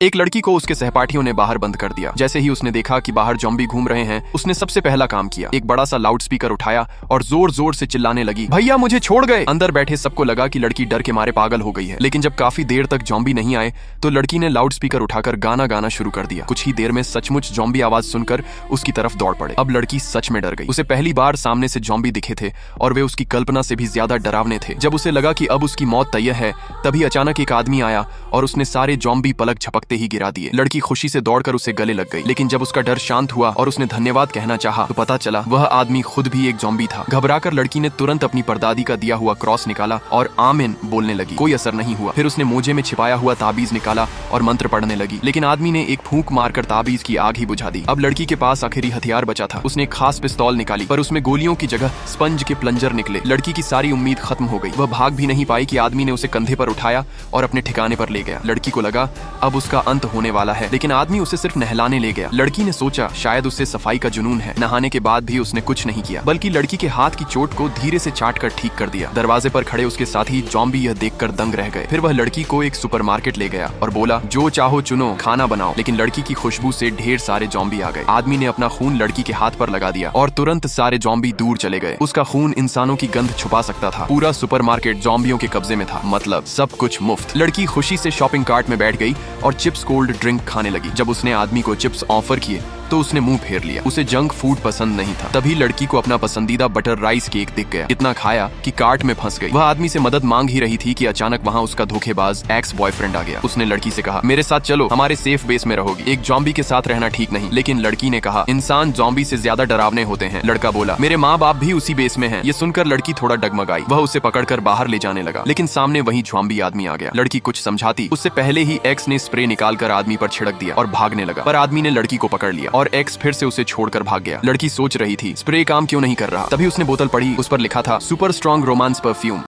एक लड़की को उसके सहपाठियों ने बाहर बंद कर दिया। जैसे ही उसने देखा कि बाहर ज़ॉम्बी घूम रहे हैं, उसने सबसे पहला काम किया, एक बड़ा सा लाउड स्पीकर उठाया और जोर जोर से चिल्लाने लगी, भैया मुझे छोड़ गए। अंदर बैठे सबको लगा कि लड़की डर के मारे पागल हो गई है। लेकिन जब काफी देर तक ज़ॉम्बी नहीं आए तो लड़की ने लाउड स्पीकर उठाकर गाना गाना शुरू कर दिया। कुछ ही देर में सचमुच ज़ॉम्बी आवाज सुनकर उसकी तरफ दौड़ पड़े। अब लड़की सच में डर गई। उसे पहली बार सामने से ज़ॉम्बी दिखे थे और वे उसकी कल्पना से भी ज्यादा डरावने थे। जब उसे लगा कि अब उसकी मौत तय है, तभी अचानक एक आदमी आया और उसने सारे ज़ॉम्बी पलक झपकते ही गिरा दिए। लड़की खुशी से दौड़कर उसे गले लग गई। लेकिन जब उसका डर शांत हुआ और उसने धन्यवाद कहना चाहा तो पता चला वह आदमी खुद भी एक ज़ॉम्बी था। घबराकर लड़की ने तुरंत अपनी परदादी का दिया हुआ क्रॉस निकाला और आमीन बोलने लगी। कोई असर नहीं हुआ। फिर उसने मोजे में छिपाया हुआ ताबीज निकाला और मंत्र पढ़ने लगी। लेकिन आदमी ने एक फूंक मारकर ताबीज की आग ही बुझा दी। अब लड़की के पास आखिरी हथियार बचा था। उसने एक खास पिस्तौल निकाली, पर उसमें गोलियों की जगह स्पंज के प्लंजर निकले। लड़की की सारी उम्मीद खत्म हो गई। वह भाग भी नहीं पाई कि आदमी ने उसे कंधे पर उठाया और अपने ठिकाने पर ले गया। लड़की को लगा अब उसका अंत होने वाला है, लेकिन आदमी उसे सिर्फ नहलाने ले गया। लड़की ने सोचा शायद उसे सफाई का जुनून है। नहाने के बाद भी उसने कुछ नहीं किया, बल्कि लड़की के हाथ की चोट को धीरे से चाट कर ठीक कर दिया। दरवाजे पर खड़े उसके साथी ज़ॉम्बी यह देखकर दंग रह गए। फिर वह लड़की को एक सुपरमार्केट ले गया और बोला, जो चाहो चुनो, खाना बनाओ। लेकिन लड़की की खुशबू से ढेर सारे ज़ॉम्बी आ गए। आदमी ने अपना खून लड़की के हाथ पर लगा दिया और तुरंत सारे ज़ॉम्बी दूर चले गए। उसका खून इंसानों की गंध छुपा सकता था। पूरा सुपरमार्केट ज़ॉम्बियों के कब्जे में था, मतलब सब कुछ मुफ्त। लड़की खुशी से शॉपिंग कार्ट में बैठ गई और चिप्स कोल्ड ड्रिंक खाने लगी। जब उसने आदमी को चिप्स ऑफर किए तो उसने मुंह फेर लिया। उसे जंक फूड पसंद नहीं था। तभी लड़की को अपना पसंदीदा बटर राइस केक दिख गया। इतना खाया कि कार्ट में फंस गई। वह आदमी से मदद मांग ही रही थी कि अचानक वहाँ उसका धोखेबाज एक्स बॉयफ्रेंड आ गया। उसने लड़की से कहा, मेरे साथ चलो, हमारे सेफ बेस में रहोगी। एक ज़ॉम्बी के साथ रहना ठीक नहीं। लेकिन लड़की ने कहा, इंसान ज़ॉम्बी से ज्यादा डरावने होते हैं। लड़का बोला, मेरे माँ बाप भी उसी बेस में हैं। ये सुनकर लड़की थोड़ा डगमगाई। वह उसे पकड़कर बाहर ले जाने लगा, लेकिन सामने वही ज़ॉम्बी आदमी आ गया। लड़की कुछ समझाती उससे पहले ही एक्स ने स्प्रे निकालकर आदमी पर छिड़क दिया और भागने लगा, पर आदमी ने लड़की को पकड़ लिया और एक्स फिर से उसे छोड़कर भाग गया। लड़की सोच रही थी स्प्रे काम क्यों नहीं कर रहा। तभी उसने बोतल पढ़ी, उस पर लिखा था सुपर स्ट्रॉन्ग रोमांस परफ्यूम।